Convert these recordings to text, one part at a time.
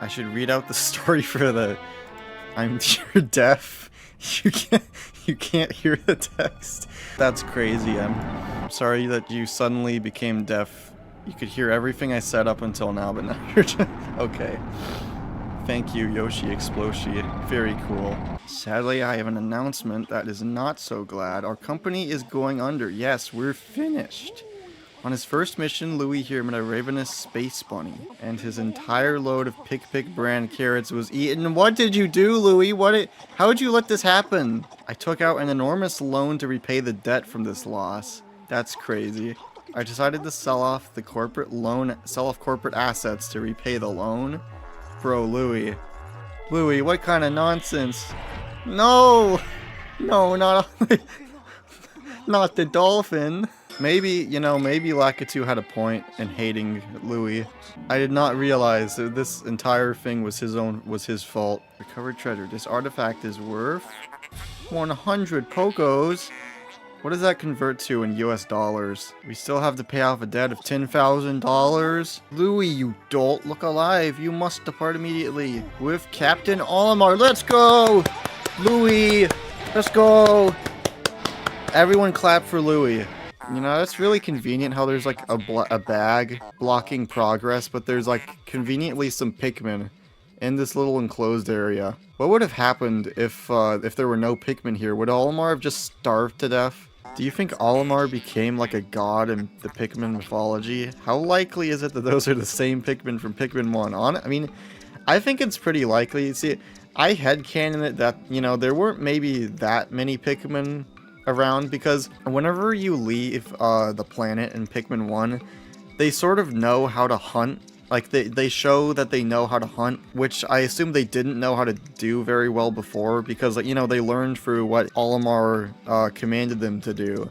I should read out the story for the... You're deaf. You can't hear the text. That's crazy. I'm sorry that you suddenly became deaf. You could hear everything I said up until now, but now you're just... Okay. Thank you, Yoshi Exploshi. Very cool. Sadly, I have an announcement that is not so glad. Our company is going under. Yes, we're finished. On his first mission, Louie here met a ravenous space bunny, and his entire load of Pick brand carrots was eaten. What did you do, Louie? How did you let this happen? I took out an enormous loan to repay the debt from this loss. That's crazy. I decided to sell off corporate assets to repay the loan. Bro, Louie, what kind of nonsense? No, not not the dolphin. Maybe Lakitu had a point in hating Louie. I did not realize that this entire thing was his fault. Recovered treasure. This artifact is worth 100 Pokos. What does that convert to in US dollars? We still have to pay off a debt of $10,000. Louie, you dolt, look alive. You must depart immediately with Captain Olimar. Let's go! Louie, let's go! Everyone clap for Louie. You know, that's really convenient how there's like a bag blocking progress, but there's like conveniently some Pikmin in this little enclosed area. What would have happened if there were no Pikmin here? Would Olimar have just starved to death? Do you think Olimar became like a god in the Pikmin mythology? How likely is it that those are the same Pikmin from Pikmin 1? I mean, I think it's pretty likely. See, I headcanon it that, you know, there weren't maybe that many Pikmin around, because whenever you leave the planet in Pikmin 1, they sort of know how to hunt. Like, they show that they know how to hunt, which I assume they didn't know how to do very well before, because, you know, they learned through what Olimar commanded them to do.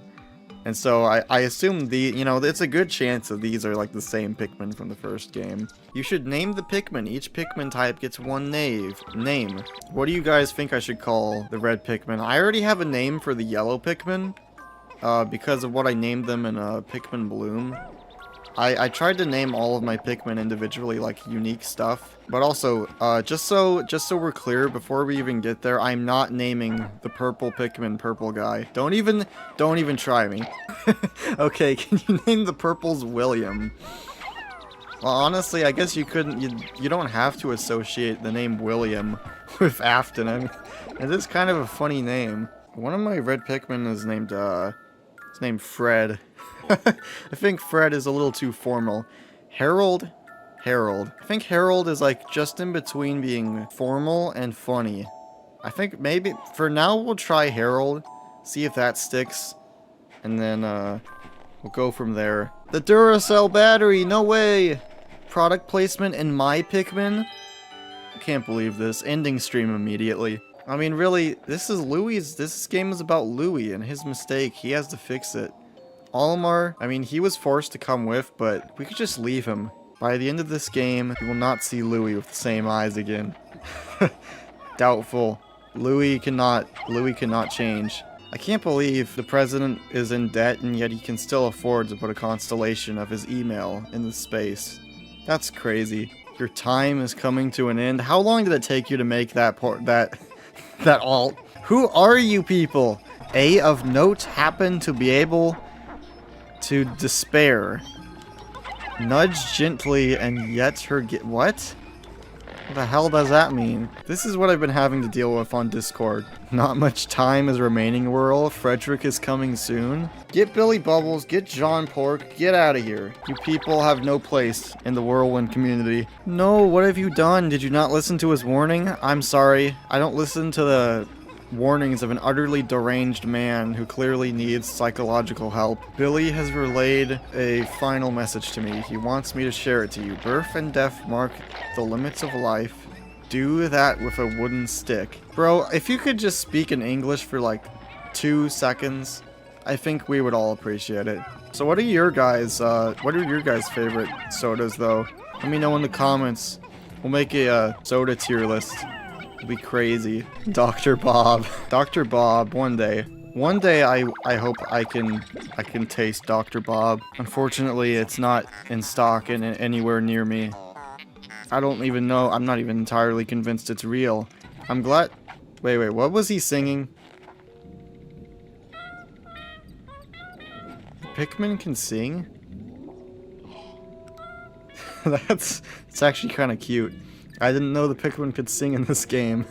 And so I assume it's a good chance that these are like the same Pikmin from the first game. You should name the Pikmin. Each Pikmin type gets one name. What do you guys think I should call the red Pikmin? I already have a name for the yellow Pikmin, because of what I named them in Pikmin Bloom. I tried to name all of my Pikmin individually, like unique stuff, but also just so we're clear, before we even get there, I'm not naming the purple Pikmin purple guy. Don't even try me. Okay, can you name the purple's William? Well, honestly, I guess you couldn't. You don't have to associate the name William with Afton. I mean, it is kind of a funny name. One of my red Pikmin is named Fred. I think Fred is a little too formal. Harold. I think Harold is like just in between being formal and funny. I think maybe for now we'll try Harold, see if that sticks, and then we'll go from there. The Duracell battery, no way! Product placement in my Pikmin? I can't believe this. Ending stream immediately. I mean, really, this game is about Louie and his mistake. He has to fix it. Olimar, I mean, he was forced to come with, but we could just leave him. By the end of this game, you will not see Louie with the same eyes again. Doubtful. Louie cannot change. I can't believe the president is in debt and yet he can still afford to put a constellation of his email in the space. That's crazy. Your time is coming to an end. How long did it take you to make that alt? Who are you people? A of note happened to be able to despair. Nudge gently and yet what? What the hell does that mean? This is what I've been having to deal with on Discord. Not much time is remaining, world. Frederick is coming soon. Get Billy Bubbles, get John Pork, get out of here. You people have no place in the Whirlwind community. No, what have you done? Did you not listen to his warning? I'm sorry. I don't listen to the warnings of an utterly deranged man who clearly needs psychological help. Billy has relayed a final message to me. He wants me to share it to you. Birth and death mark the limits of life. Do that with a wooden stick. Bro, if you could just speak in English for like 2 seconds, I think we would all appreciate it. So what are your guys' favorite sodas though? Let me know in the comments. We'll make a soda tier list. It'll be crazy. Dr. Bob. Dr. Bob, one day. One day I hope I can taste Dr. Bob. Unfortunately, it's not in stock and anywhere near me. I don't even know. I'm not even entirely convinced it's real. I'm glad... Wait, what was he singing? Pikmin can sing? It's actually kind of cute. I didn't know the Pikmin could sing in this game.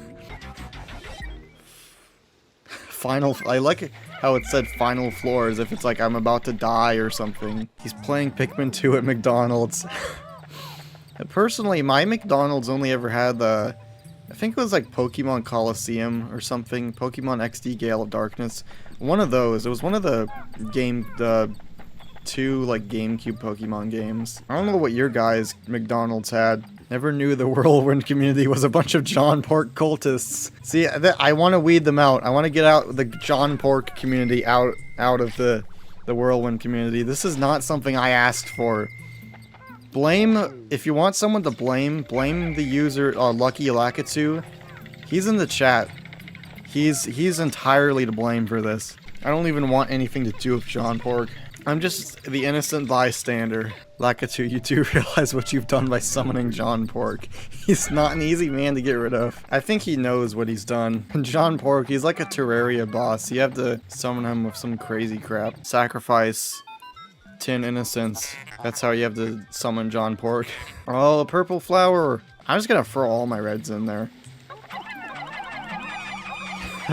I like how it said final floor as if it's like I'm about to die or something. He's playing Pikmin 2 at McDonald's. Personally, my McDonald's only ever had the... I think it was like Pokemon Coliseum or something. Pokemon XD Gale of Darkness. One of those. It was one of the two like GameCube Pokemon games. I don't know what your guys' McDonald's had. Never knew the Whirlwind community was a bunch of John Pork cultists. See, I want to weed them out. I want to get out the John Pork community out of the Whirlwind community. This is not something I asked for. Blame, if you want someone to blame the user, Lucky Lakatsu. He's in the chat. He's entirely to blame for this. I don't even want anything to do with John Pork. I'm just the innocent bystander. Lakatsu, you do realize what you've done by summoning John Pork. He's not an easy man to get rid of. I think he knows what he's done. John Pork, he's like a Terraria boss. You have to summon him with some crazy crap. Sacrifice 10 innocents. That's how you have to summon John Pork. Oh, a purple flower. I'm just gonna throw all my reds in there.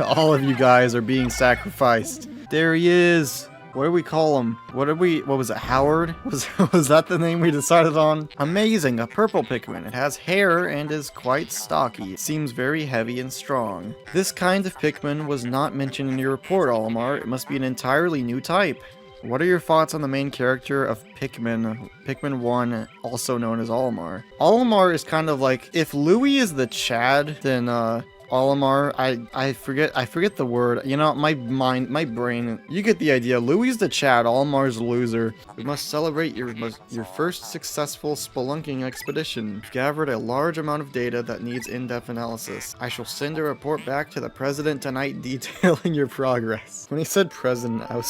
All of you guys are being sacrificed. There he is. What do we call him? What was it, Howard? Was that the name we decided on? Amazing, a purple Pikmin. It has hair and is quite stocky. It seems very heavy and strong. This kind of Pikmin was not mentioned in your report, Olimar. It must be an entirely new type. What are your thoughts on the main character of Pikmin 1, also known as Olimar? Olimar is kind of like, if Louie is the Chad, then Olimar, I forget the word. You know, my brain, you get the idea. Louie's the Chad, Olimar's the loser. We must celebrate your first successful spelunking expedition. You've gathered a large amount of data that needs in-depth analysis. I shall send a report back to the president tonight detailing your progress. When he said president, my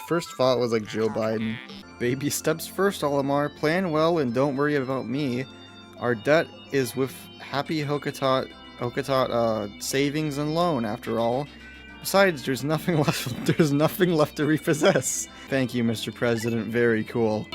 first thought was like Joe Biden. Baby steps first, Olimar. Plan well and don't worry about me. Our debt is with Happy Hokatot savings and loan, after all. Besides, there's nothing left to repossess. Thank you, Mr. President. Very cool.